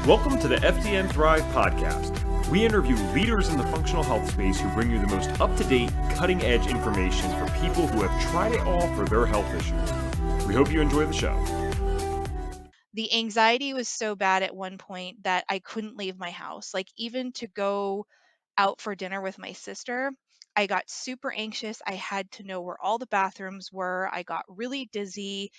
Welcome to the FDN Thrive podcast. We interview leaders in the functional health space who bring you the most up-to-date, cutting-edge information for people who have tried it all for their health issues. We hope you enjoy the show. The anxiety was so bad at one point that I couldn't leave my house. Like, even to go out for dinner with my sister, I got super anxious. I had to know where all the bathrooms were. I got really dizzy.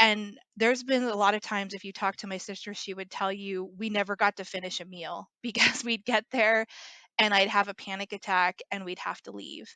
And there's been a lot of times, if you talk to my sister, she would tell you we never got to finish a meal because we'd get there and I'd have a panic attack and we'd have to leave.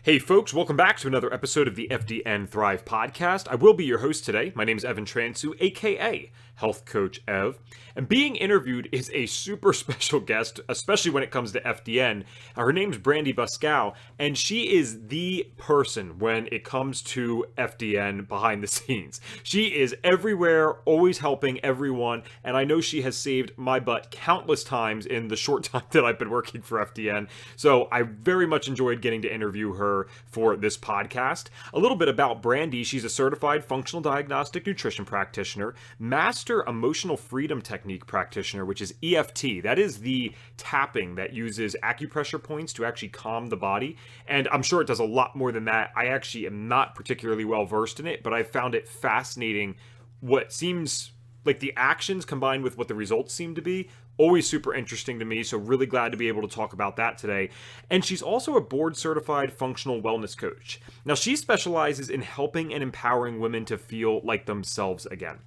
Hey folks, welcome back to another episode of the FDN Thrive podcast. I will be your host today. My name is Evan Transu, aka Health Coach Ev, and being interviewed is a super special guest, especially when it comes to FDN. Her name's Brandy Buskow, and she is the person when it comes to FDN behind the scenes. She is everywhere, always helping everyone, and I know she has saved my butt countless times in the short time that I've been working for FDN, so I very much enjoyed getting to interview her for this podcast. A little bit about Brandy. She's a certified functional diagnostic nutrition practitioner, master emotional freedom technique practitioner, which is EFT. That is the tapping that uses acupressure points to actually calm the body. And I'm sure it does a lot more than that. I actually am not particularly well versed in it, but I found it fascinating what seems like the actions combined with what the results seem to be. Always super interesting to me, so really glad to be able to talk about that today. And she's also a board-certified functional wellness coach. Now, she specializes in helping and empowering women to feel like themselves again.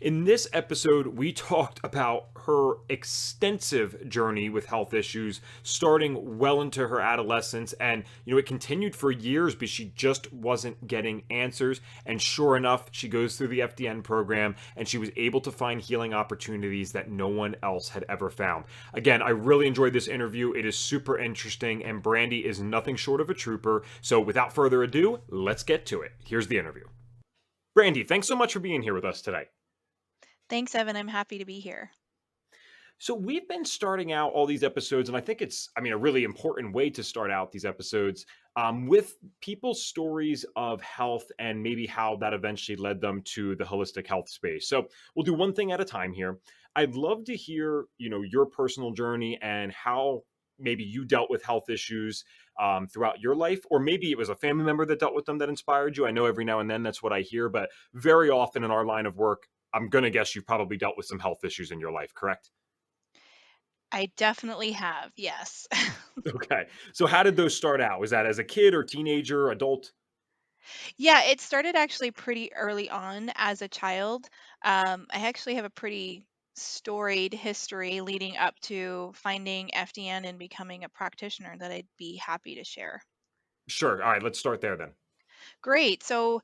In this episode, we talked about her extensive journey with health issues, starting well into her adolescence, and it continued for years, but she just wasn't getting answers. And sure enough, she goes through the FDN program, and she was able to find healing opportunities that no one else had ever found. Again, I really enjoyed this interview. It is super interesting, and Brandy is nothing short of a trooper. So without further ado, let's get to it. Here's the interview. Brandy, thanks so much for being here with us today. Thanks, Evan. I'm happy to be here. So we've been starting out all these episodes, and I think it's, a really important way to start out these episodes with people's stories of health and maybe how that eventually led them to the holistic health space. So we'll do one thing at a time here. I'd love to hear, your personal journey and how maybe you dealt with health issues throughout your life, or maybe it was a family member that dealt with them that inspired you. I know every now and then that's what I hear, but very often in our line of work, I'm going to guess you've probably dealt with some health issues in your life, correct? I definitely have, yes. Okay. So how did those start out? Was that as a kid or teenager, adult? Yeah, it started actually pretty early on as a child. I actually have a pretty storied history leading up to finding FDN and becoming a practitioner that I'd be happy to share. Sure. All right, let's start there then. Great. So,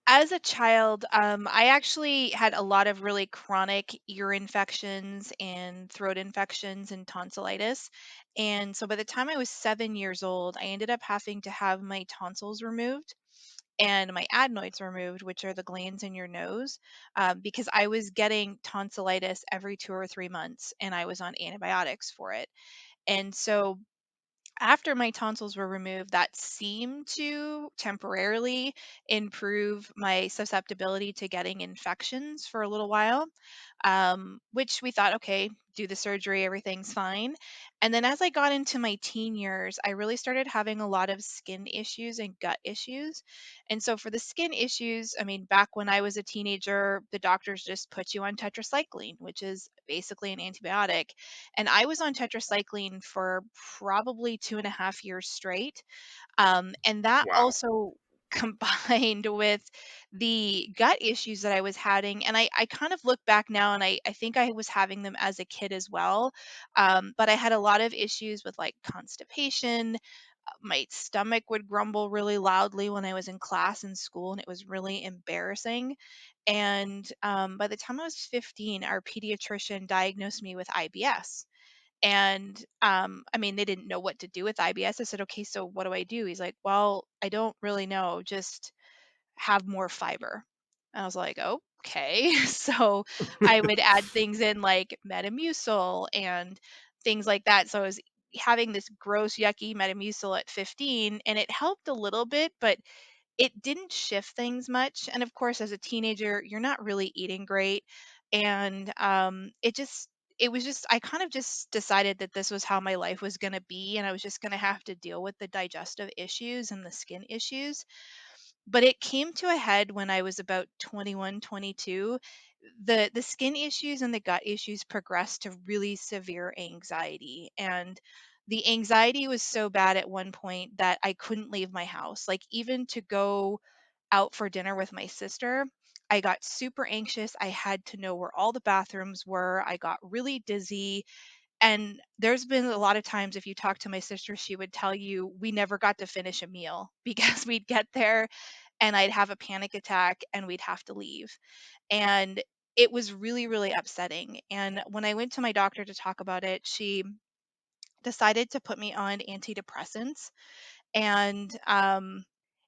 as a child, I actually had a lot of really chronic ear infections and throat infections and tonsillitis. And so by the time I was 7 years old, I ended up having to have my tonsils removed and my adenoids removed, which are the glands in your nose, because I was getting tonsillitis every 2 or 3 months and I was on antibiotics for it. And so after my tonsils were removed, that seemed to temporarily improve my susceptibility to getting infections for a little while, which we thought, okay, do the surgery, everything's fine. And then as I got into my teen years, I really started having a lot of skin issues and gut issues. And so for the skin issues, I mean, back when I was a teenager, the doctors just put you on tetracycline, which is basically an antibiotic. And I was on tetracycline for probably 2.5 years straight. And that Wow. also combined with the gut issues that I was having. And I kind of look back now and I think I was having them as a kid as well. But I had a lot of issues with like constipation. My stomach would grumble really loudly when I was in class in school, and it was really embarrassing. And by the time I was 15, our pediatrician diagnosed me with IBS. And I mean, they didn't know what to do with IBS. I said, okay, so what do I do? He's like, well, I don't really know. Just have more fiber. I was like, okay. So I would add things in like Metamucil and things like that. So I was having this gross, yucky Metamucil at 15, and it helped a little bit, but it didn't shift things much. And of course, as a teenager, you're not really eating great. And it just, it was just I kind of just decided that this was how my life was going to be, and I was just going to have to deal with the digestive issues and the skin issues. But it came to a head when I was about 21, 22. The skin issues and the gut issues progressed to really severe anxiety, and the anxiety was so bad at one point that I couldn't leave my house. Like, even to go out for dinner with my sister, I got super anxious. I had to know where all the bathrooms were. I got really dizzy. And there's been a lot of times, if you talk to my sister, she would tell you we never got to finish a meal because we'd get there and I'd have a panic attack and we'd have to leave. And it was really, really upsetting. And when I went to my doctor to talk about it, she decided to put me on antidepressants. And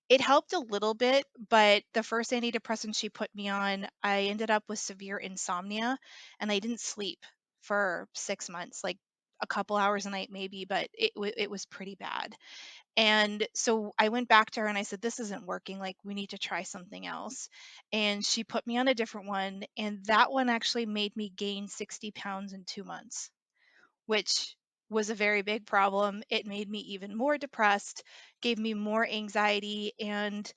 it helped a little bit, but the first antidepressant she put me on, I ended up with severe insomnia and I didn't sleep for 6 months, like a couple hours a night maybe, but it was pretty bad. And so I went back to her and I said, "This isn't working. Like, we need to try something else." And she put me on a different one. And that one actually made me gain 60 pounds in 2 months, which was a very big problem. It made me even more depressed, gave me more anxiety. And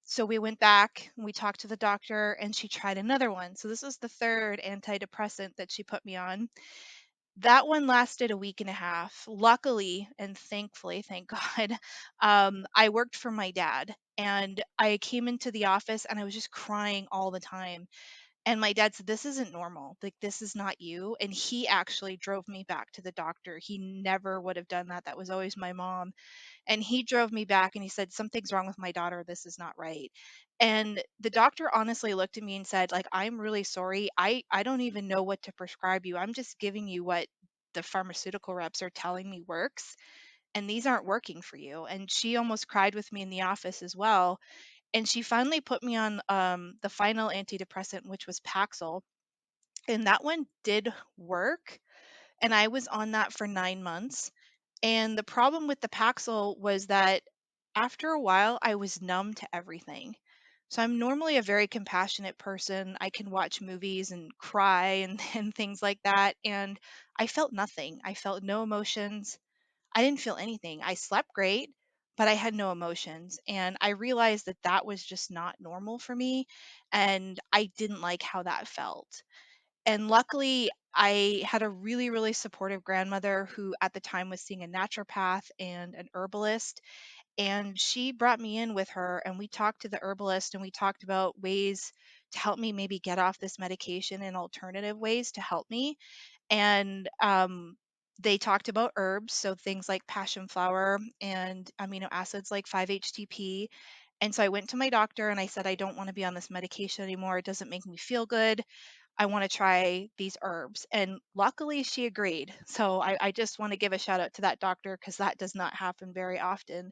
so we went back and we talked to the doctor and she tried another one. So this was the third antidepressant that she put me on. That one lasted a week and a half. Luckily and thankfully, thank God, I worked for my dad and I came into the office and I was just crying all the time. And my dad said, "This isn't normal. Like, this is not you." And he actually drove me back to the doctor. He never would have done that. That was always my mom. And he drove me back and he said, "Something's wrong with my daughter. This is not right." And the doctor honestly looked at me and said, like, "I'm really sorry. I don't even know what to prescribe you. I'm just giving you what the pharmaceutical reps are telling me works, and these aren't working for you." And she almost cried with me in the office as well. And she finally put me on the final antidepressant, which was Paxil, and that one did work. And I was on that for 9 months. And the problem with the Paxil was that after a while, I was numb to everything. So I'm normally a very compassionate person. I can watch movies and cry and, and things like that. And I felt nothing. I felt no emotions. I didn't feel anything. I slept great, but I had no emotions. And I realized that that was just not normal for me. And I didn't like how that felt. And luckily, I had a really, really supportive grandmother who at the time was seeing a naturopath and an herbalist. And she brought me in with her, and we talked to the herbalist and we talked about ways to help me maybe get off this medication and alternative ways to help me. And they talked about herbs, so things like passion flower and amino acids like 5-HTP. And so I went to my doctor and I said, "I don't want to be on this medication anymore. It doesn't make me feel good. I want to try these herbs." And luckily, she agreed. So I just want to give a shout out to that doctor because that does not happen very often.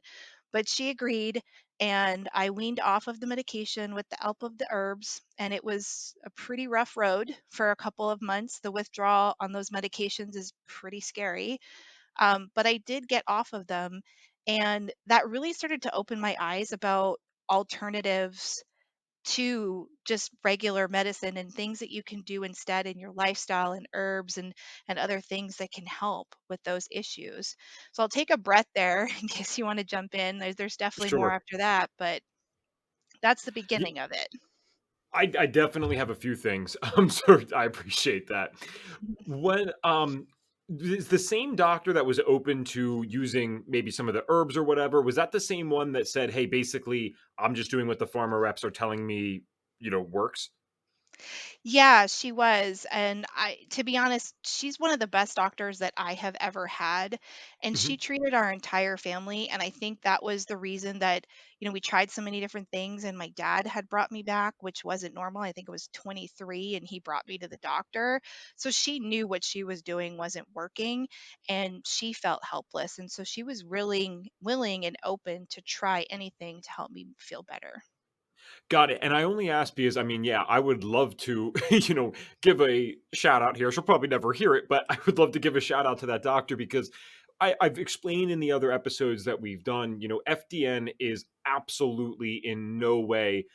But she agreed, and I weaned off of the medication with the help of the herbs. And it was a pretty rough road for a couple of months. The withdrawal on those medications is pretty scary. But I did get off of them. And that really started to open my eyes about alternatives to just regular medicine and things that you can do instead in your lifestyle and herbs and other things that can help with those issues. So I'll take a breath there in case you want to jump in. There's definitely more Sure. after that, but that's the beginning of it. I definitely have a few things. So I appreciate that. When is the same doctor that was open to using maybe some of the herbs or whatever, was that the same one that said, "Hey, basically, I'm just doing what the pharma reps are telling me, works"? Yeah, she was. And to be honest, she's one of the best doctors that I have ever had. And Mhm. she treated our entire family. And I think that was the reason that, we tried so many different things. And my dad had brought me back, which wasn't normal. I think it was 23, and he brought me to the doctor. So she knew what she was doing wasn't working, and she felt helpless. And so she was willing and open to try anything to help me feel better. Got it. And I only asked because, I mean, yeah, I would love to, give a shout out here. She'll probably never hear it, but I would love to give a shout out to that doctor because I've explained in the other episodes that we've done, FDN is absolutely in no way,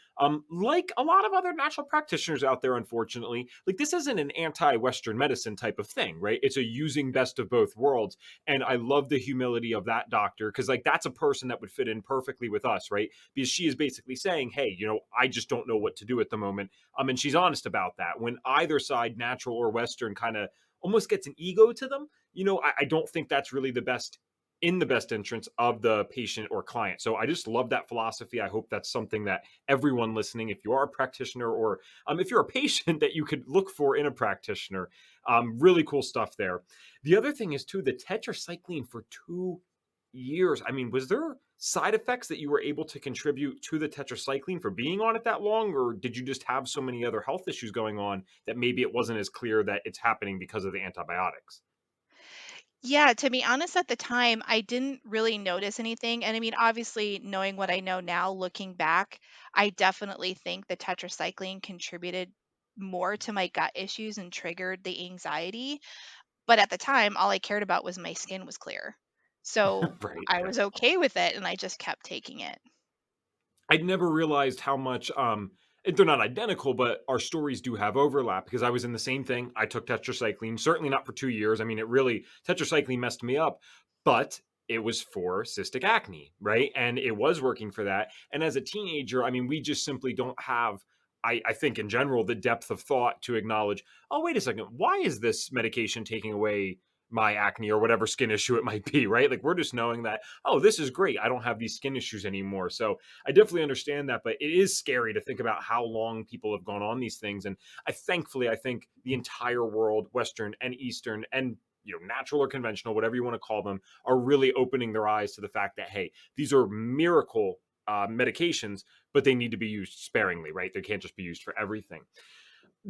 like a lot of other natural practitioners out there, unfortunately. Like, this isn't an anti-Western medicine type of thing, right? It's a using best of both worlds. And I love the humility of that doctor because, like, that's a person that would fit in perfectly with us, right? Because she is basically saying, hey, I just don't know what to do at the moment. And she's honest about that. When either side, natural or Western, kind of almost gets an ego to them, I don't think that's really the best interest of the patient or client. So I just love that philosophy. I hope that's something that everyone listening, if you are a practitioner or if you're a patient, that you could look for in a practitioner. Really cool stuff there. The other thing is too the tetracycline for 2 years. I mean, was there side effects that you were able to contribute to the tetracycline for being on it that long, or did you just have so many other health issues going on that maybe it wasn't as clear that it's happening because of the antibiotics? Yeah, to be honest, at the time, I didn't really notice anything. And I mean, obviously, knowing what I know now, looking back, I definitely think the tetracycline contributed more to my gut issues and triggered the anxiety. But at the time, all I cared about was my skin was clear. So Right. I Yeah. was okay with it and I just kept taking it. I'd never realized how much they're not identical, but our stories do have overlap because I was in the same thing. I took tetracycline, certainly not for 2 years. I mean, tetracycline messed me up, but it was for cystic acne, right? And it was working for that. And as a teenager, I mean, we just simply don't have, I think in general, the depth of thought to acknowledge, oh, wait a second, why is this medication taking away my acne or whatever skin issue it might be, right? Like, we're just knowing that, oh, this is great. I don't have these skin issues anymore. So I definitely understand that, but it is scary to think about how long people have gone on these things. And I think the entire world, Western and Eastern, and natural or conventional, whatever you want to call them, are really opening their eyes to the fact that, hey, these are miracle medications, but they need to be used sparingly, right? They can't just be used for everything.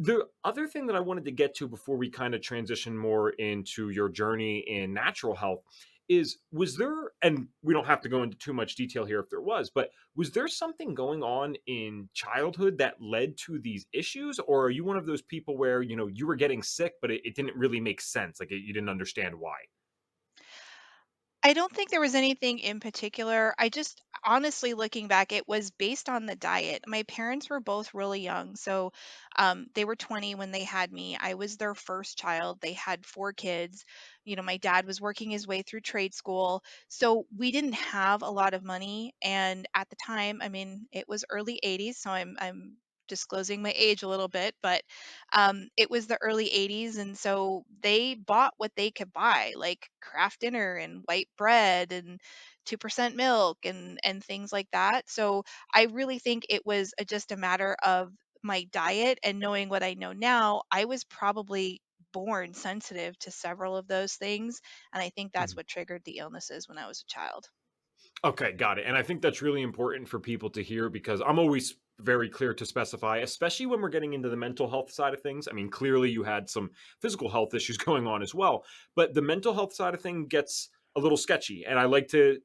The other thing that I wanted to get to before we kind of transition more into your journey in natural health is, was there, and we don't have to go into too much detail here if there but was there something going on in childhood that led to these issues? Or are you one of those people where, you were getting sick, but it didn't really make sense? Like, you didn't understand why? I don't think there was anything in particular. I just honestly looking back, it was based on the diet. My parents were both really young. So they were 20 when they had me. I was their first child. They had four kids. My dad was working his way through trade school. So we didn't have a lot of money. And at the time, I mean, it was early 80s. So I'm disclosing my age a little bit, but it was the early 80s, and so they bought what they could buy, like Kraft Dinner and white bread and 2% milk and things like that. So I really think it was just a matter of my diet and knowing what I know now. I was probably born sensitive to several of those things, and I think that's what triggered the illnesses when I was a child. Okay, got it. And I think that's really important for people to hear because I'm always very clear to specify, especially when we're getting into the mental health side of things. I mean, clearly you had some physical health issues going on as well, but the mental health side of thing gets a little sketchy. And I like to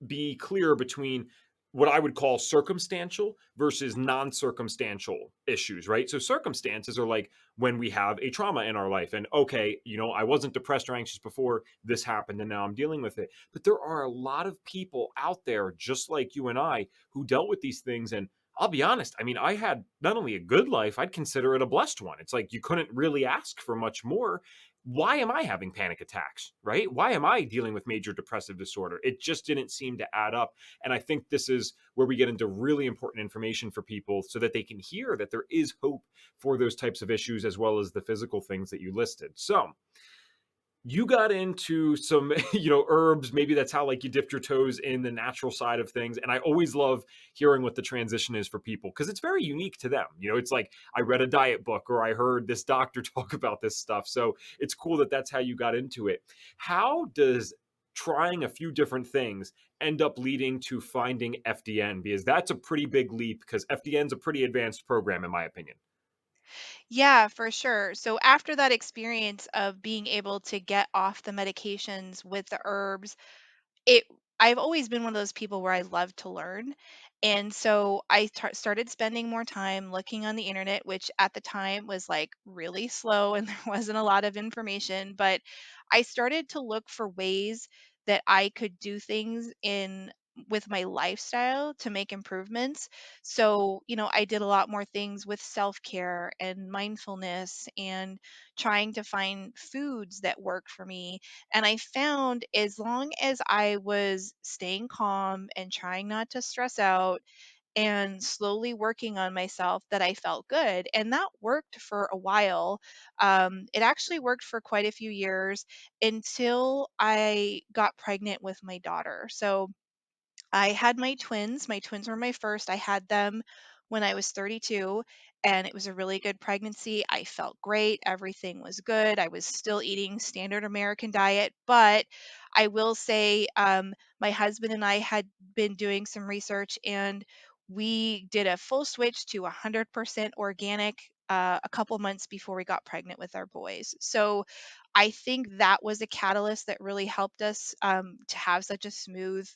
be clear between what I would call circumstantial versus non circumstantial issues, right? So, circumstances are like when we have a trauma in our life, and okay, I wasn't depressed or anxious before this happened, and now I'm dealing with it. But there are a lot of people out there, just like you and I, who dealt with these things. And I'll be honest, I mean, I had not only a good life, I'd consider it a blessed one. It's like you couldn't really ask for much more. Why am I having panic attacks, right? Why am I dealing with major depressive disorder? It just didn't seem to add up. And I think this is where we get into really important information for people so that they can hear that there is hope for those types of issues as well as the physical things that you listed. So, you got into some herbs. Maybe that's how, like, you dipped your toes in the natural side of things. And I always love hearing what the transition is for people because it's very unique to them. It's like I read a diet book or I heard this doctor talk about this stuff. So it's cool that that's how you got into it. How does trying a few different things end up leading to finding FDN? Because that's a pretty big leap, because FDN is a pretty advanced program in my opinion. Yeah, for sure. So after that experience of being able to get off the medications with the herbs, it I've always been one of those people where I love to learn. And so I started spending more time looking on the internet, which at the time was like really slow and there wasn't a lot of information. But I started to look for ways that I could do things in with my lifestyle to make improvements. So, I did a lot more things with self-care and mindfulness and trying to find foods that worked for me. And I found as long as I was staying calm and trying not to stress out and slowly working on myself that I felt good. And that worked for a while. It actually worked for quite a few years until I got pregnant with my daughter. So I had my twins. My twins were my first. I had them when I was 32, and it was a really good pregnancy. I felt great. Everything was good. I was still eating standard American diet, but I will say my husband and I had been doing some research, and we did a full switch to 100% organic a couple months before we got pregnant with our boys. So I think that was a catalyst that really helped us to have such a smooth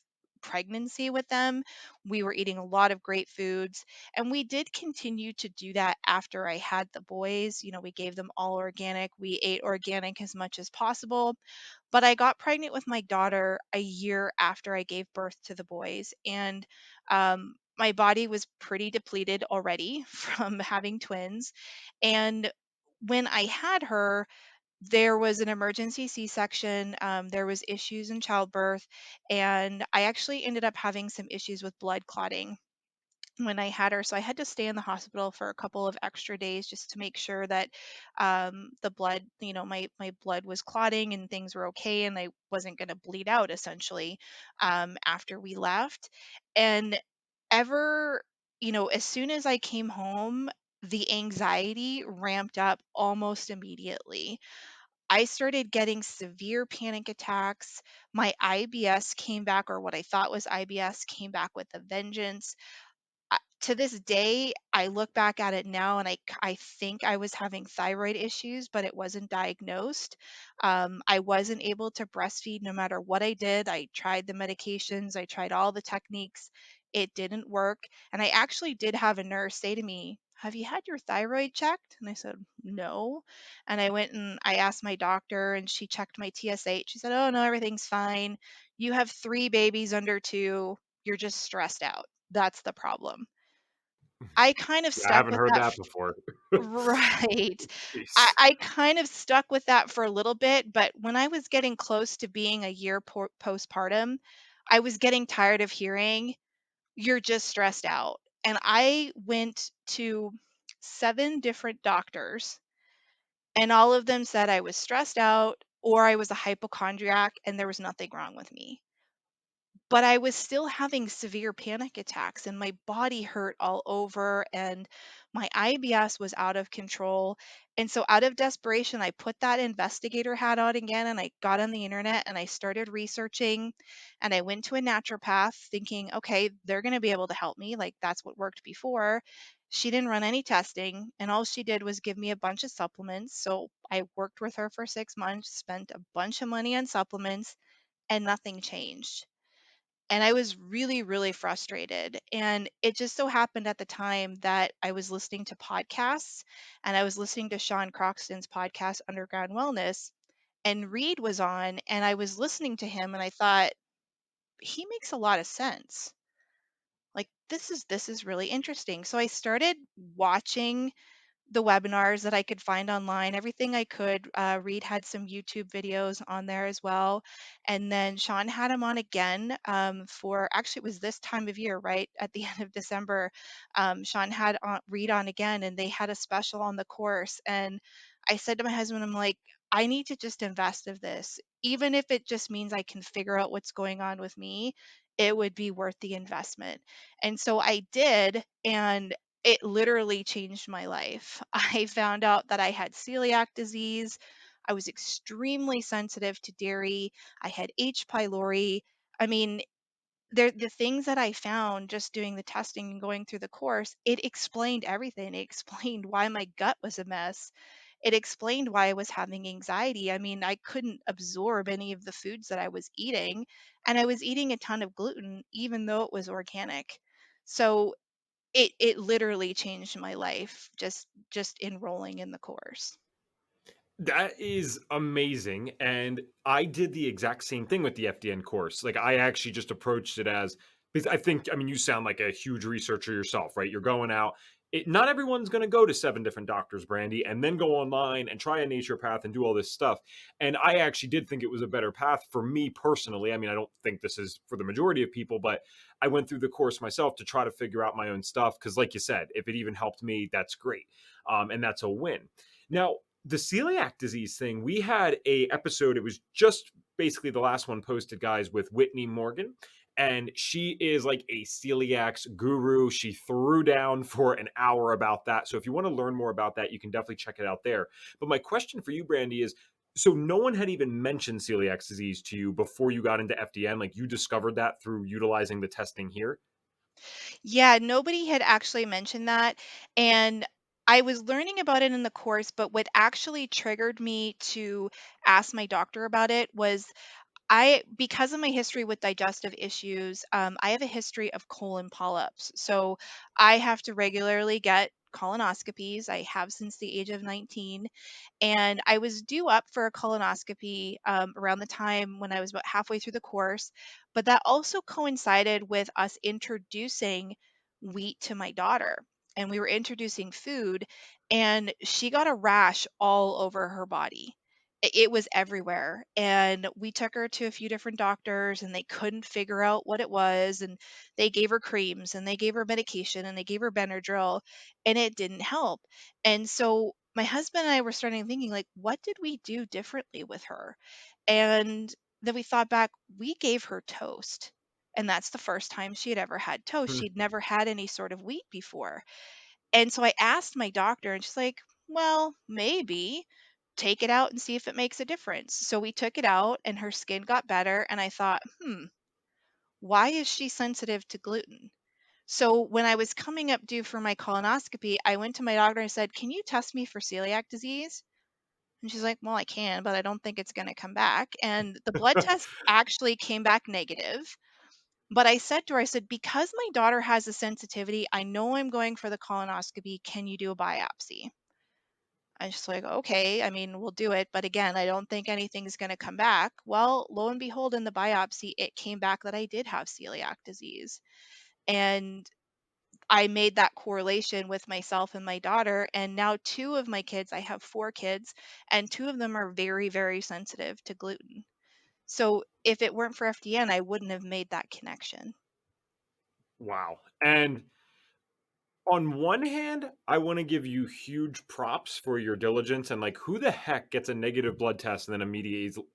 pregnancy with them. We were eating a lot of great foods, and we did continue to do that after I had the boys. We gave them all organic. We ate organic as much as possible. But I got pregnant with my daughter a year after I gave birth to the boys, and my body was pretty depleted already from having twins. And when I had her, there was an emergency C-section. There was issues in childbirth, and I actually ended up having some issues with blood clotting when I had her. So I had to stay in the hospital for a couple of extra days just to make sure that the blood, my blood was clotting and things were okay, and I wasn't going to bleed out essentially after we left. And ever, as soon as I came home, the anxiety ramped up almost immediately. I started getting severe panic attacks. My IBS came back, or what I thought was IBS came back with a vengeance. To this day, I look back at it now and I think I was having thyroid issues, but it wasn't diagnosed. I wasn't able to breastfeed no matter what I did. I tried the medications, I tried all the techniques. It didn't work. And I actually did have a nurse say to me, "Have you had your thyroid checked?" And I said, "No." And I went and I asked my doctor, and she checked my TSH. She said, "Oh, no, everything's fine. You have 3 babies under 2. You're just stressed out. That's the problem." I kind of Yeah, I stuck haven't with heard that that before. right. I Jeez. I kind of stuck with that for a little bit, but when I was getting close to being a year postpartum, I was getting tired of hearing, "You're just stressed out." And I went to 7 different doctors, and all of them said I was stressed out or I was a hypochondriac and there was nothing wrong with me. But I was still having severe panic attacks and my body hurt all over and my IBS was out of control. And so out of desperation, I put that investigator hat on again and I got on the internet and I started researching and I went to a naturopath thinking, okay, they're going to be able to help me. Like that's what worked before. She didn't run any testing and all she did was give me a bunch of supplements. So I worked with her for 6 months, spent a bunch of money on supplements, and nothing changed. And I was really, really frustrated. And it just so happened at the time that I was listening to podcasts and I was listening to Sean Croxton's podcast, Underground Wellness, and Reed was on, and I was listening to him and I thought, he makes a lot of sense. Like this is really interesting. So I started watching the webinars that I could find online, everything I could. Reed had some YouTube videos on there as well. And then Sean had him on again for actually, it was this time of year, right? At the end of December. Sean had Reed on again, and they had a special on the course. And I said to my husband, I'm like, I need to just invest of this. Even if it just means I can figure out what's going on with me, it would be worth the investment. And so I did. And it literally changed my life. I found out that I had celiac disease. I was extremely sensitive to dairy. I had H. pylori. I mean, the things that I found just doing the testing and going through the course, it explained everything. It explained why my gut was a mess. It explained why I was having anxiety. I mean, I couldn't absorb any of the foods that I was eating, and I was eating a ton of gluten, even though it was organic. So it literally changed my life just enrolling in the course. That is amazing, and I did the exact same thing with the FDN course. Like, I actually just approached it as because I mean, you sound like a huge researcher yourself, right? You're going out. Not everyone's going to go to 7 different doctors, Brandy, and then go online and try a naturopath and do all this stuff. And I actually did think it was a better path for me personally. I mean, I don't think this is for the majority of people, but I went through the course myself to try to figure out my own stuff. Because, like you said, if it even helped me, that's great, and that's a win. Now, the celiac disease thing, we had a episode, it was just basically the last one posted, guys, with Whitney Morgan, and she is like a celiacs guru. She threw down for an hour about that. So if you want to learn more about that, you can definitely check it out there. But my question for you, Brandy, is so no one had even mentioned celiac disease to you before you got into FDN, like you discovered that through utilizing the testing here? Yeah, nobody had actually mentioned that. And I was learning about it in the course, but what actually triggered me to ask my doctor about it was because of my history with digestive issues, I have a history of colon polyps. So I have to regularly get colonoscopies. I have since the age of 19. And I was due up for a colonoscopy around the time when I was about halfway through the course. But that also coincided with us introducing wheat to my daughter. And we were introducing food, and she got a rash all over her body. It was everywhere. And we took her to a few different doctors, and they couldn't figure out what it was. And they gave her creams, and they gave her medication, and they gave her Benadryl, and it didn't help. And so my husband and I were starting thinking, like, what did we do differently with her? And then we thought back, we gave her toast. And that's the first time she had ever had toast. Hmm. She'd never had any sort of wheat before. And so I asked my doctor, and she's like, well, maybe take it out and see if it makes a difference. So we took it out, and her skin got better. And I thought, why is she sensitive to gluten? So when I was coming up due for my colonoscopy, I went to my doctor and said, can you test me for celiac disease? And she's like, well, I can, but I don't think it's going to come back. And the blood test actually came back negative. But I said to her, I said, because my daughter has a sensitivity, I know I'm going for the colonoscopy. Can you do a biopsy? And she's like, okay, I mean, we'll do it. But again, I don't think anything's going to come back. Well, lo and behold, in the biopsy, it came back that I did have celiac disease. And I made that correlation with myself and my daughter. And now two of my kids, I have four kids, and two of them are very, very sensitive to gluten. So if it weren't for FDN, I wouldn't have made that connection. Wow. And on one hand, I want to give you huge props for your diligence and like who the heck gets a negative blood test and then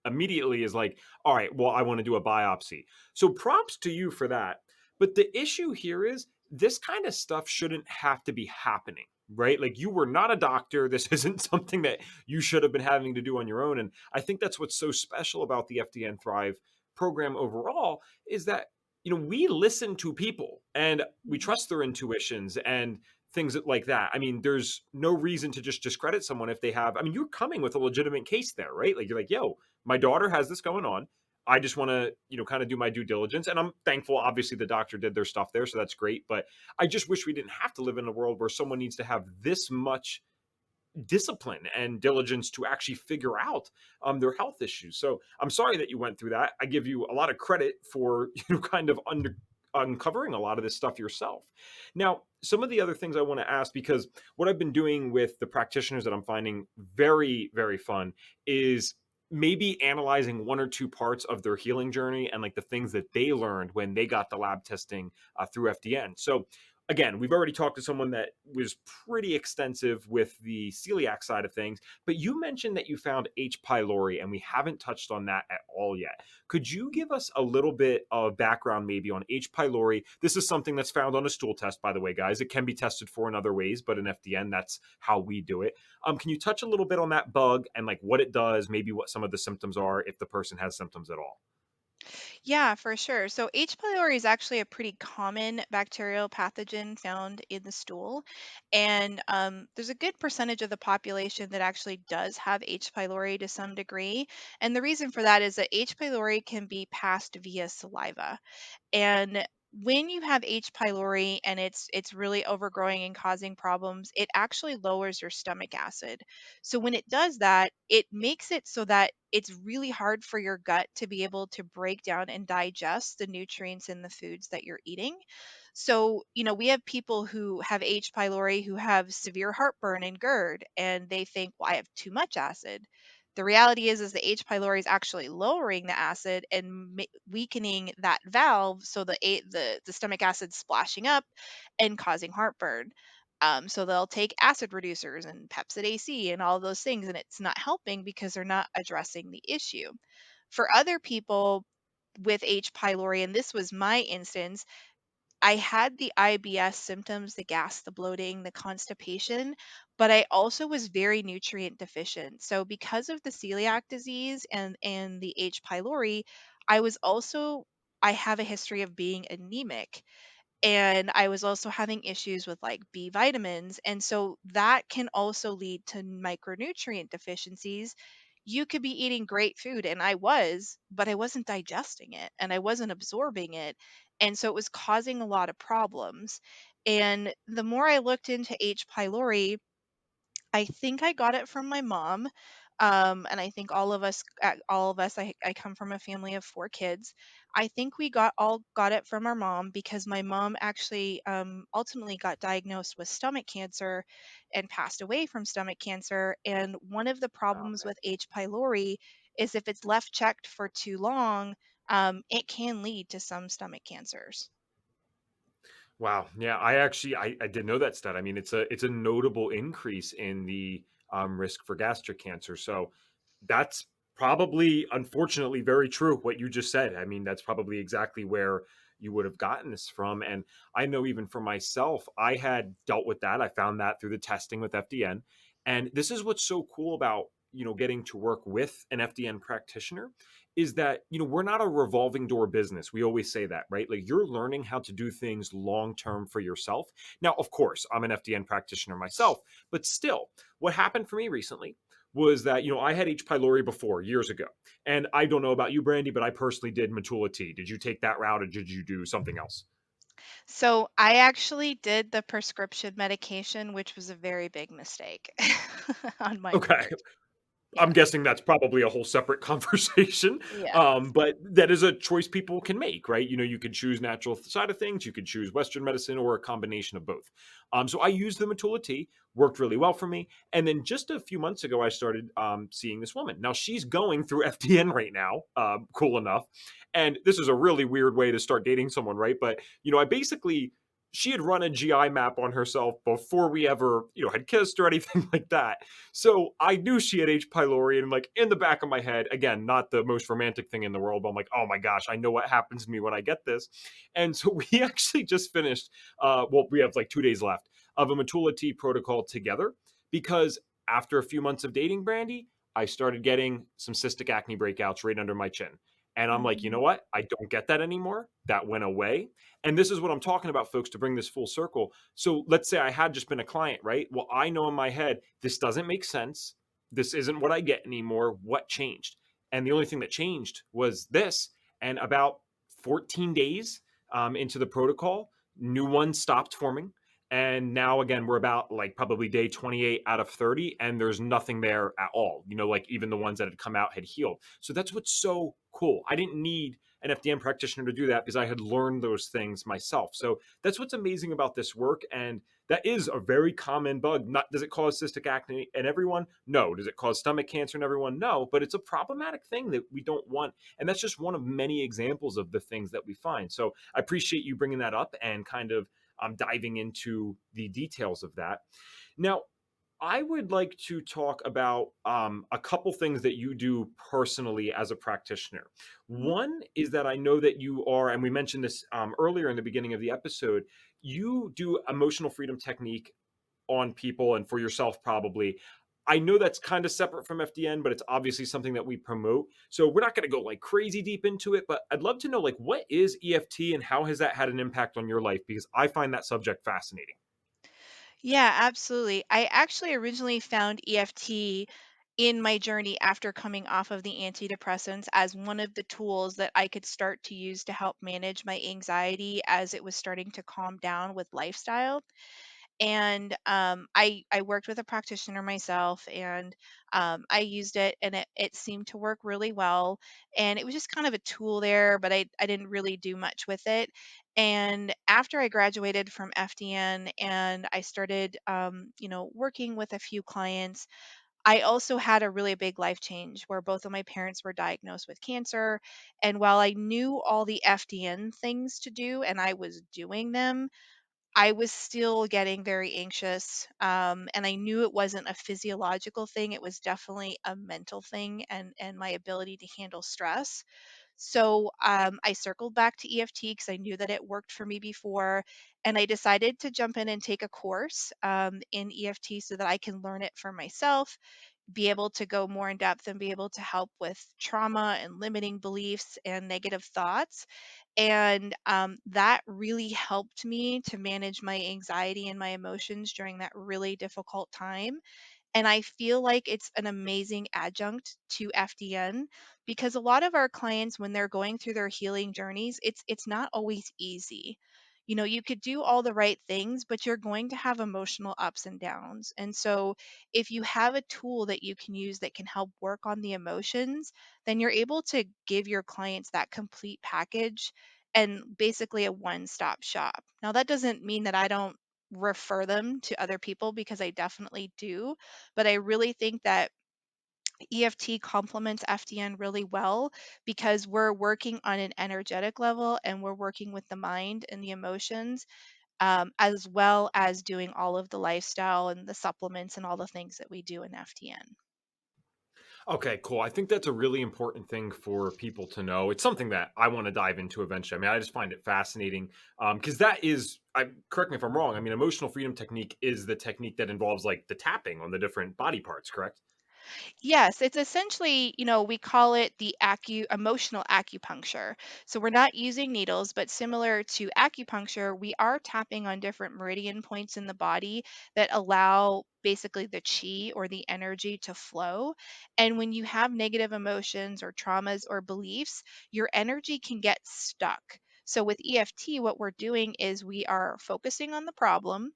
immediately is like, all right, well, I want to do a biopsy. So props to you for that. But the issue here is this kind of stuff shouldn't have to be happening, right? Like you were not a doctor. This isn't something that you should have been having to do on your own. And I think that's what's so special about the FDN Thrive program overall is that we listen to people and we Mhm. trust their intuitions and things like that. I mean, there's no reason to just discredit someone if they have. I mean, you're coming with a legitimate case there, right? Like you're like, yo, my daughter has this going on. I just want to, kind of do my due diligence. And I'm thankful, obviously, the doctor did their stuff there. So that's great. But I just wish we didn't have to live in a world where someone needs to have this much discipline and diligence to actually figure out their health issues. So I'm sorry that you went through that. I give you a lot of credit for kind of uncovering a lot of this stuff yourself. Now, some of the other things I want to ask, because what I've been doing with the practitioners that I'm finding very, very fun is maybe analyzing one or two parts of their healing journey and like the things that they learned when they got the lab testing through FDN. So again, we've already talked to someone that was pretty extensive with the celiac side of things, but you mentioned that you found H. pylori, and we haven't touched on that at all yet. Could you give us a little bit of background maybe on H. pylori? This is something that's found on a stool test, by the way, guys. It can be tested for in other ways, but in FDN, that's how we do it. Can you touch a little bit on that bug and like what it does, maybe what some of the symptoms are if the person has symptoms at all? Yeah, for sure. So H. pylori is actually a pretty common bacterial pathogen found in the stool. And there's a good percentage of the population that actually does have H. pylori to some degree. And the reason for that is that H. pylori can be passed via saliva. And when you have H. pylori and it's really overgrowing and causing problems, it actually lowers your stomach acid. So when it does that, it makes it so that it's really hard for your gut to be able to break down and digest the nutrients in the foods that you're eating. So, we have people who have H. pylori who have severe heartburn and GERD, and they think, well, I have too much acid. The reality is the H. pylori is actually lowering the acid and weakening that valve, so the stomach acid splashing up and causing heartburn. So they'll take acid reducers and Pepsid AC and all those things, and it's not helping because they're not addressing the issue. For other people with H. pylori, and this was my instance, I had the IBS symptoms, the gas, the bloating, the constipation, but I also was very nutrient deficient. So because of the celiac disease and the H. pylori, I was also I have a history of being anemic, and I was also having issues with like B vitamins. And so that can also lead to micronutrient deficiencies. You could be eating great food, and I was, but I wasn't digesting it and I wasn't absorbing it. And so it was causing a lot of problems. And the more I looked into H. pylori, I think I got it from my mom. And I think all of us, I come from a family of 4 kids. I think we all got it from our mom because my mom actually ultimately got diagnosed with stomach cancer and passed away from stomach cancer. And one of the Oh, problems man. with H. pylori is if it's left checked for too long, it can lead to some stomach cancers. Wow. Yeah, I didn't know that stat. I mean, it's a notable increase in the risk for gastric cancer. So that's probably, unfortunately, very true. What you just said. I mean, that's probably exactly where you would have gotten this from. And I know even for myself, I had dealt with that. I found that through the testing with FDN. And this is what's so cool about getting to work with an FDN practitioner is that we're not a revolving door business. We always say that, right? Like, you're learning how to do things long term for yourself. Now, of course, I'm an FDN practitioner myself, but still, what happened for me recently was that I had H. pylori before, years ago, and I don't know about you, Brandy, but I personally did Matula T. Did you take that route, or did you do something else? So I actually did the prescription medication, which was a very big mistake on my Okay. part. I'm Yeah. guessing that's probably a whole separate conversation. Yeah. But that is a choice people can make, right? You could choose natural side of things, you could choose Western medicine, or a combination of both. So I used the Matula tea, worked really well for me. And then just a few months ago, I started seeing this woman. Now she's going through FDN right now, cool enough. And this is a really weird way to start dating someone, right? But, I basically, she had run a GI map on herself before we ever, had kissed or anything like that. So I knew she had H. pylori, and like in the back of my head, again, not the most romantic thing in the world, but I'm like, oh my gosh, I know what happens to me when I get this. And so we actually just finished, well, we have like 2 days left of a Matula T protocol together because after a few months of dating Brandy, I started getting some cystic acne breakouts right under my chin. And I'm like, you know Mhm. what? I don't get that anymore. That went away. And this is what I'm talking about, folks, to bring this full circle. So let's say I had just been a client, right? Well, I know in my head, this doesn't make sense. This isn't what I get anymore. What changed? And the only thing that changed was this. And about 14 days into the protocol, new ones stopped forming. And now, again, we're about like probably day 28 out of 30, and there's nothing there at all. Like even the ones that had come out had healed. So that's what's so cool. I didn't need an FDN practitioner to do that because I had learned those things myself. So that's what's amazing about this work. And that is a very common bug. Not does it cause cystic acne in everyone? No. Does it cause stomach cancer in everyone? No. But it's a problematic thing that we don't want. And that's just one of many examples of the things that we find. So I appreciate you bringing that up and kind of diving into the details of that. Now, I would like to talk about a couple things that you do personally as a practitioner. Mhm. One is that I know that you are, and we mentioned this earlier in the beginning of the episode, you do emotional freedom technique on people and for yourself, probably. I know that's kind of separate from FDN, but it's obviously something that we promote. So we're not going to go like crazy deep into it, but I'd love to know like what is EFT and how has that had an impact on your life? Because I find that subject fascinating. Yeah, absolutely. I actually originally found EFT in my journey after coming off of the antidepressants as one of the tools that I could start to use to help manage my anxiety as it was starting to calm down with lifestyle. And I worked with a practitioner myself, and I used it, and it seemed to work really well. And it was just kind of a tool there, but I didn't really do much with it. And after I graduated from FDN and I started, working with a few clients, I also had a really big life change where both of my parents were diagnosed with cancer. And while I knew all the FDN things to do and I was doing them, I was still getting very anxious. And I knew it wasn't a physiological thing. It was definitely a mental thing and my ability to handle stress. So I circled back to EFT because I knew that it worked for me before. And I decided to jump in and take a course in EFT so that I can learn it for myself, be able to go more in depth and be able to help with trauma and limiting beliefs and negative thoughts. And that really helped me to manage my anxiety and my emotions during that really difficult time. And I feel like it's an amazing adjunct to FDN because a lot of our clients, when they're going through their healing journeys, it's not always easy. You could do all the right things, but you're going to have emotional ups and downs. And so if you have a tool that you can use that can help work on the emotions, then you're able to give your clients that complete package and basically a one-stop shop. Now, that doesn't mean that I don't refer them to other people because I definitely do, but I really think that EFT complements FDN really well because we're working on an energetic level and we're working with the mind and the emotions, as well as doing all of the lifestyle and the supplements and all the things that we do in FDN. Okay, cool. I think that's a really important thing for people to know. It's something that I want to dive into eventually. I mean, I just find it fascinating because that is, correct me if I'm wrong. I mean, emotional freedom technique is the technique that involves like the tapping on the different body parts, correct? Yes, it's essentially, we call it the emotional acupuncture. So we're not using needles, but similar to acupuncture, we are tapping on different meridian points in the body that allow basically the chi or the energy to flow. And when you have negative emotions or traumas or beliefs, your energy can get stuck. So with EFT, what we're doing is we are focusing on the problem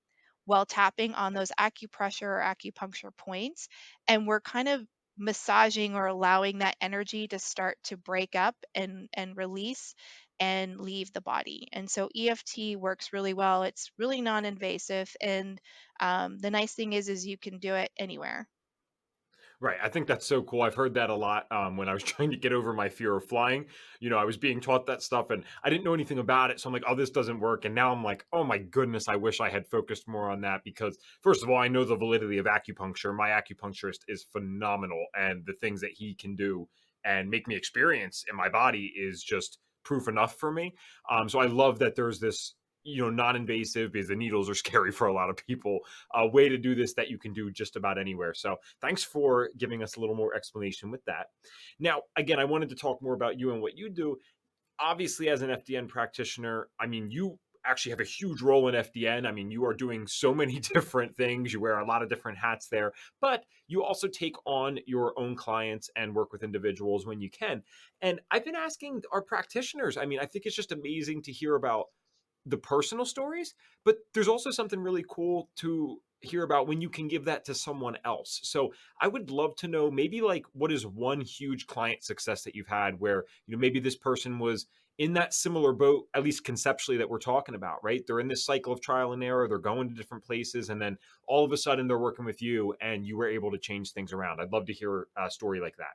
while tapping on those acupressure or acupuncture points, and we're kind of massaging or allowing that energy to start to break up and release and leave the body. And so EFT works really well. It's really non-invasive, and the nice thing is you can do it anywhere. Right. I think that's so cool. I've heard that a lot when I was trying to get over my fear of flying. I was being taught that stuff and I didn't know anything about it. So I'm like, oh, this doesn't work. And now I'm like, oh my goodness, I wish I had focused more on that because, first of all, I know the validity of acupuncture. My acupuncturist is phenomenal. And the things that he can do and make me experience in my body is just proof enough for me. So I love that there's this non-invasive because the needles are scary for a lot of people, a way to do this that you can do just about anywhere. So thanks for giving us a little more explanation with that. Now, again, I wanted to talk more about you and what you do. Obviously, as an FDN practitioner, I mean, you actually have a huge role in FDN. I mean, you are doing so many different things. You wear a lot of different hats there, but you also take on your own clients and work with individuals when you can. And I've been asking our practitioners, I mean, I think it's just amazing to hear about the personal stories, but there's also something really cool to hear about when you can give that to someone else. So I would love to know maybe like what is one huge client success that you've had where, maybe this person was in that similar boat, at least conceptually that we're talking about, right? They're in this cycle of trial and error, they're going to different places, and then all of a sudden they're working with you and you were able to change things around. I'd love to hear a story like that.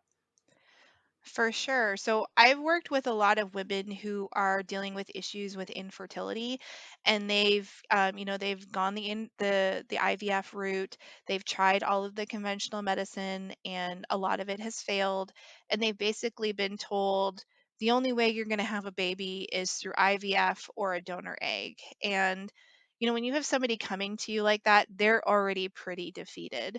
For sure. So I've worked with a lot of women who are dealing with issues with infertility, and they've gone the IVF route. They've tried all of the conventional medicine, and a lot of it has failed. And they've basically been told the only way you're going to have a baby is through IVF or a donor egg. And when you have somebody coming to you like that, they're already pretty defeated.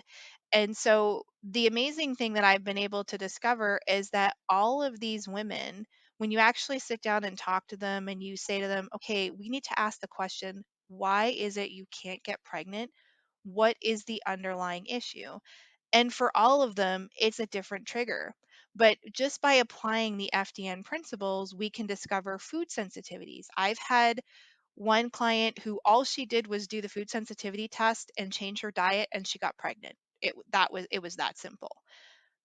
And so the amazing thing that I've been able to discover is that all of these women, when you actually sit down and talk to them and you say to them, okay, we need to ask the question, why is it you can't get pregnant? What is the underlying issue? And for all of them, it's a different trigger. But just by applying the FDN principles, we can discover food sensitivities. I've had one client who all she did was do the food sensitivity test and change her diet, and she got pregnant. It was that simple.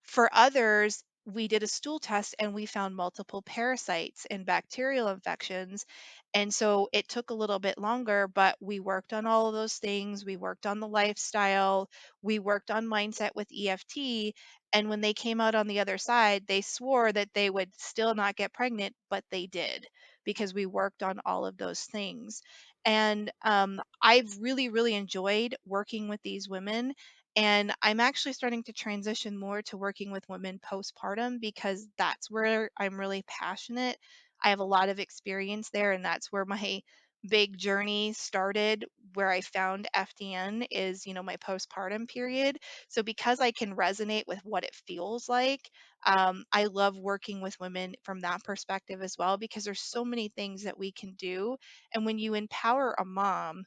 For others, we did a stool test and we found multiple parasites and bacterial infections. And so it took a little bit longer, but we worked on all of those things. We worked on the lifestyle, we worked on mindset with EFT. And when they came out on the other side, they swore that they would still not get pregnant, but they did because we worked on all of those things. And I've really, really enjoyed working with these women, and I'm actually starting to transition more to working with women postpartum because that's where I'm really passionate. I have a lot of experience there, and that's where my big journey started, where I found FDN is, my postpartum period. So because I can resonate with what it feels like, I love working with women from that perspective as well because there's so many things that we can do. And when you empower a mom,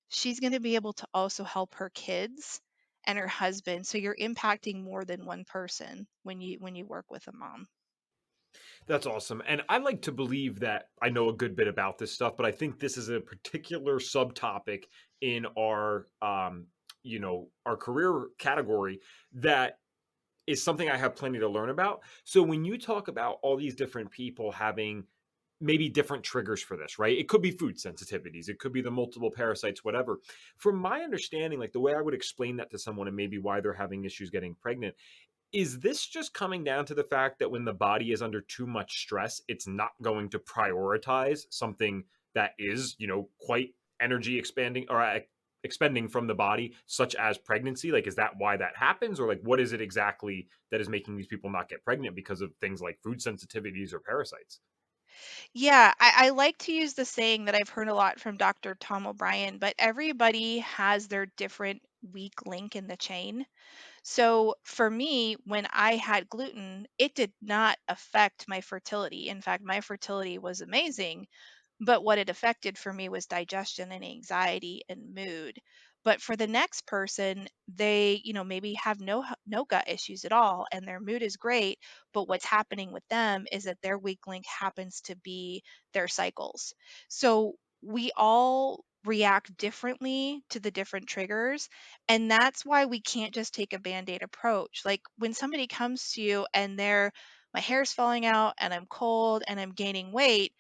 she's going to be able to also help her kids and her husband. So you're impacting more than one person when you work with a mom. That's awesome. And I like to believe that I know a good bit about this stuff, but I think this is a particular subtopic in our career category that is something I have plenty to learn about. So when you talk about all these different people having maybe different triggers for this, right? It could be food sensitivities, it could be the multiple parasites, whatever. From my understanding, like the way I would explain that to someone and maybe why they're having issues getting pregnant, is this just coming down to the fact that when the body is under too much stress, it's not going to prioritize something that is, quite energy expanding or expending from the body, such as pregnancy? Like, is that why that happens? Or like, what is it exactly that is making these people not get pregnant because of things like food sensitivities or parasites? Yeah, I like to use the saying that I've heard a lot from Dr. Tom O'Brien, but everybody has their different weak link in the chain. So for me, when I had gluten, it did not affect my fertility. In fact, my fertility was amazing. But what it affected for me was digestion and anxiety and mood. But for the next person, they, maybe have no gut issues at all and their mood is great, but what's happening with them is that their weak link happens to be their cycles. So we all react differently to the different triggers, and that's why we can't just take a band-aid approach. Like when somebody comes to you and my hair's falling out and I'm cold and I'm gaining weight,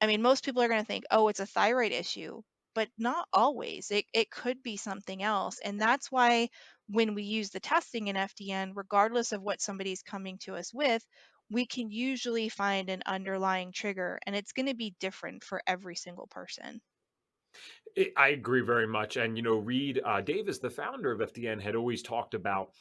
I mean, most people are going to think, oh, it's a thyroid issue, but not always. It could be something else. And that's why when we use the testing in FDN, regardless of what somebody's coming to us with, we can usually find an underlying trigger, and it's going to be different for every single person. I agree very much. And, Reed Davis, the founder of FDN, had always talked about,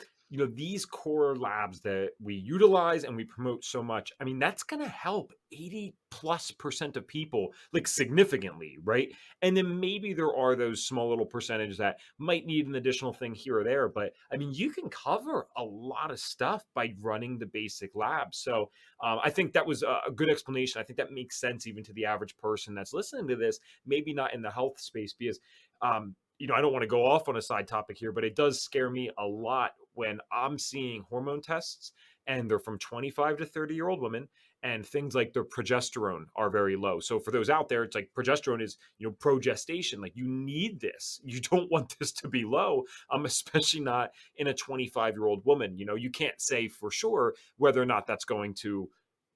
these core labs that we utilize and we promote so much. I mean, that's going to help 80+% of people, like significantly, right? And then maybe there are those small little percentage that might need an additional thing here or there. But I mean, you can cover a lot of stuff by running the basic lab. So I think that was a good explanation. I think that makes sense even to the average person that's listening to this, maybe not in the health space, because I don't want to go off on a side topic here, but it does scare me a lot when I'm seeing hormone tests and they're from 25 to 30-year-old women, and things like their progesterone are very low. So for those out there, it's like progesterone is, progestation. Like you need this. You don't want this to be low, especially not in a 25-year-old woman. You can't say for sure whether or not that's going to,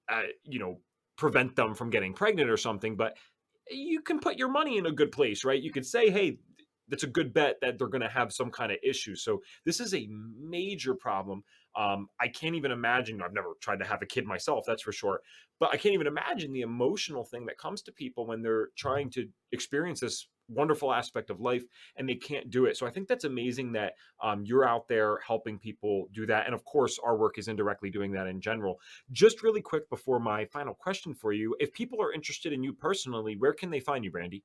uh, you know, prevent them from getting pregnant or something, but you can put your money in a good place, right? You could say, hey, that's a good bet that they're going to have some kind of issue. So this is a major problem. I can't even imagine. I've never tried to have a kid myself, that's for sure. But I can't even imagine the emotional thing that comes to people when they're trying to experience this wonderful aspect of life and they can't do it. So I think that's amazing that you're out there helping people do that. And of course, our work is indirectly doing that in general. Just really quick before my final question for you, if people are interested in you personally, where can they find you, Brandy?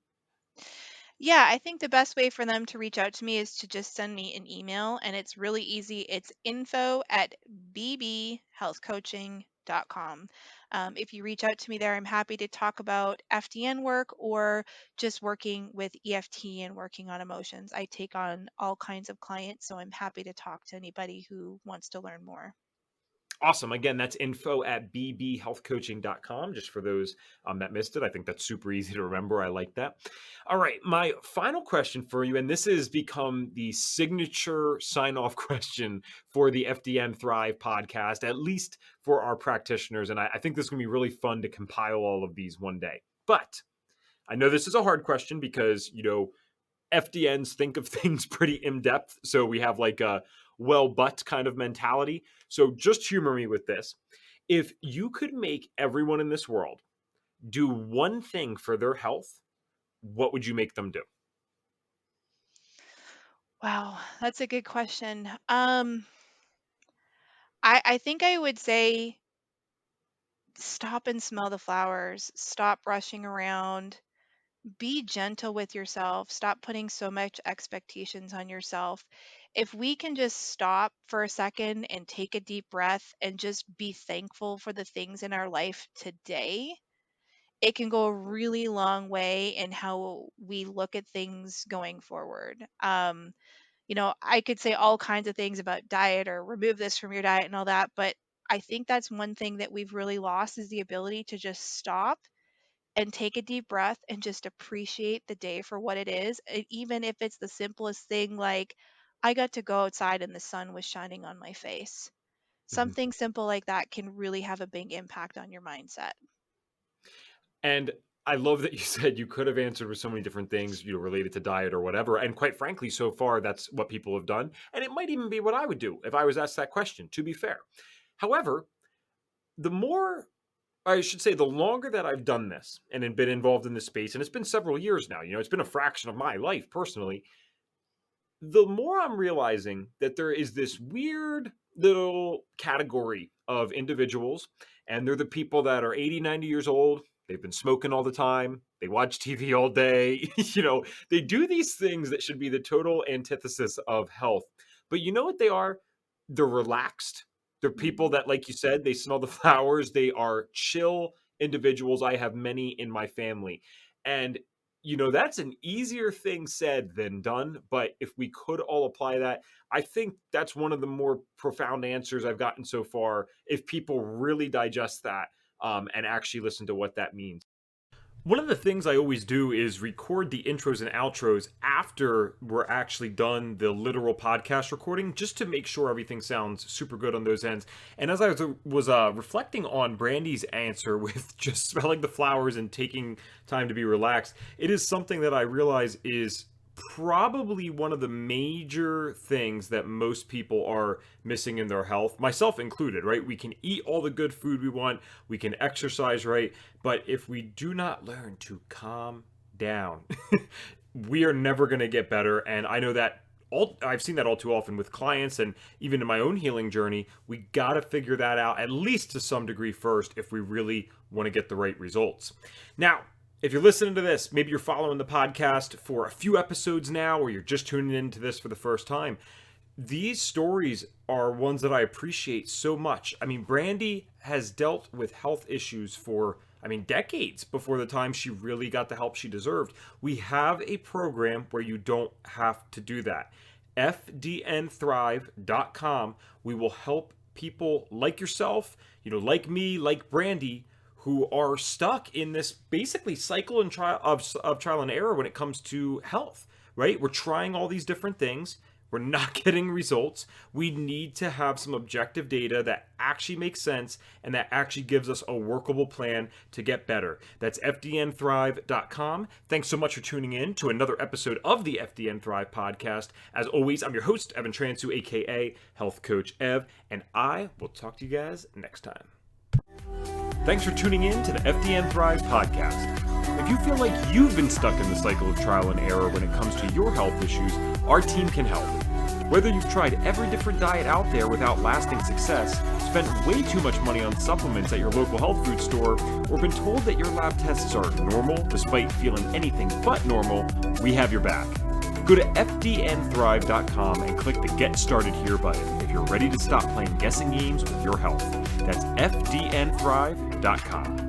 Yeah, I think the best way for them to reach out to me is to just send me an email, and it's really easy. It's info@bbhealthcoaching.com. bcfwc.com. If you reach out to me there, I'm happy to talk about FDN work or just working with EFT and working on emotions. I take on all kinds of clients, so I'm happy to talk to anybody who wants to learn more. Awesome. Again, that's info@bbhealthcoaching.com, just for those that missed it. I think that's super easy to remember. I like that. All right. My final question for you, and this has become the signature sign-off question for the FDN Thrive podcast, at least for our practitioners. And I think this is going to be really fun to compile all of these one day. But I know this is a hard question because, FDNs think of things pretty in depth. So we have like a but kind of mentality. So just humor me with this. If you could make everyone in this world do one thing for their health, what would you make them do? Wow, that's a good question. I think I would say stop and smell the flowers, stop rushing around, be gentle with yourself, stop putting so much expectations on yourself. If we can just stop for a second and take a deep breath and just be thankful for the things in our life today, it can go a really long way in how we look at things going forward. I could say all kinds of things about diet or remove this from your diet and all that, but I think that's one thing that we've really lost is the ability to just stop and take a deep breath and just appreciate the day for what it is. Even if it's the simplest thing, like I got to go outside and the sun was shining on my face. Mhm. Something simple like that can really have a big impact on your mindset. And I love that you said you could have answered with so many different things, related to diet or whatever. And quite frankly, so far, that's what people have done. And it might even be what I would do if I was asked that question, to be fair. However, the more I should say, the longer that I've done this and been involved in this space, and it's been several years now, it's been a fraction of my life personally, the more I'm realizing that there is this weird little category of individuals, and they're the people that are 80, 90 years old. They've been smoking all the time. They watch TV all day. They do these things that should be the total antithesis of health. But you know what they are? They're relaxed. They're people Mhm. that, like you said, they smell the flowers. They are chill individuals. I have many in my family. And that's an easier thing said than done. But if we could all apply that, I think that's one of the more profound answers I've gotten so far. If people really digest that and actually listen to what that means. One of the things I always do is record the intros and outros after we're actually done the literal podcast recording, just to make sure everything sounds super good on those ends. And as I was reflecting on Brandy's answer with just smelling the flowers and taking time to be relaxed, it is something that I realize is probably one of the major things that most people are missing in their health, myself included, right? We can eat all the good food we want, we can exercise right, but if we do not learn to calm down, we are never going to get better. And I know that I've seen that all too often with clients, and even in my own healing journey, we got to figure that out at least to some degree first if we really want to get the right results. Now, if you're listening to this, maybe you're following the podcast for a few episodes now, or you're just tuning into this for the first time. These stories are ones that I appreciate so much. I mean, Brandy has dealt with health issues for, decades before the time she really got the help she deserved. We have a program where you don't have to do that. FDNthrive.com. We will help people like yourself, like me, like Brandy, who are stuck in this basically cycle and trial and error when it comes to health, right? We're trying all these different things. We're not getting results. We need to have some objective data that actually makes sense and that actually gives us a workable plan to get better. That's FDNthrive.com. Thanks so much for tuning in to another episode of the FDN Thrive podcast. As always, I'm your host, Evan Transu, aka Health Coach Ev, and I will talk to you guys next time. Thanks for tuning in to the FDN Thrive podcast. If you feel like you've been stuck in the cycle of trial and error when it comes to your health issues, our team can help. Whether you've tried every different diet out there without lasting success, spent way too much money on supplements at your local health food store, or been told that your lab tests are normal despite feeling anything but normal, we have your back. Go to FDNthrive.com and click the Get Started Here button if you're ready to stop playing guessing games with your health. That's FDNthrive.com.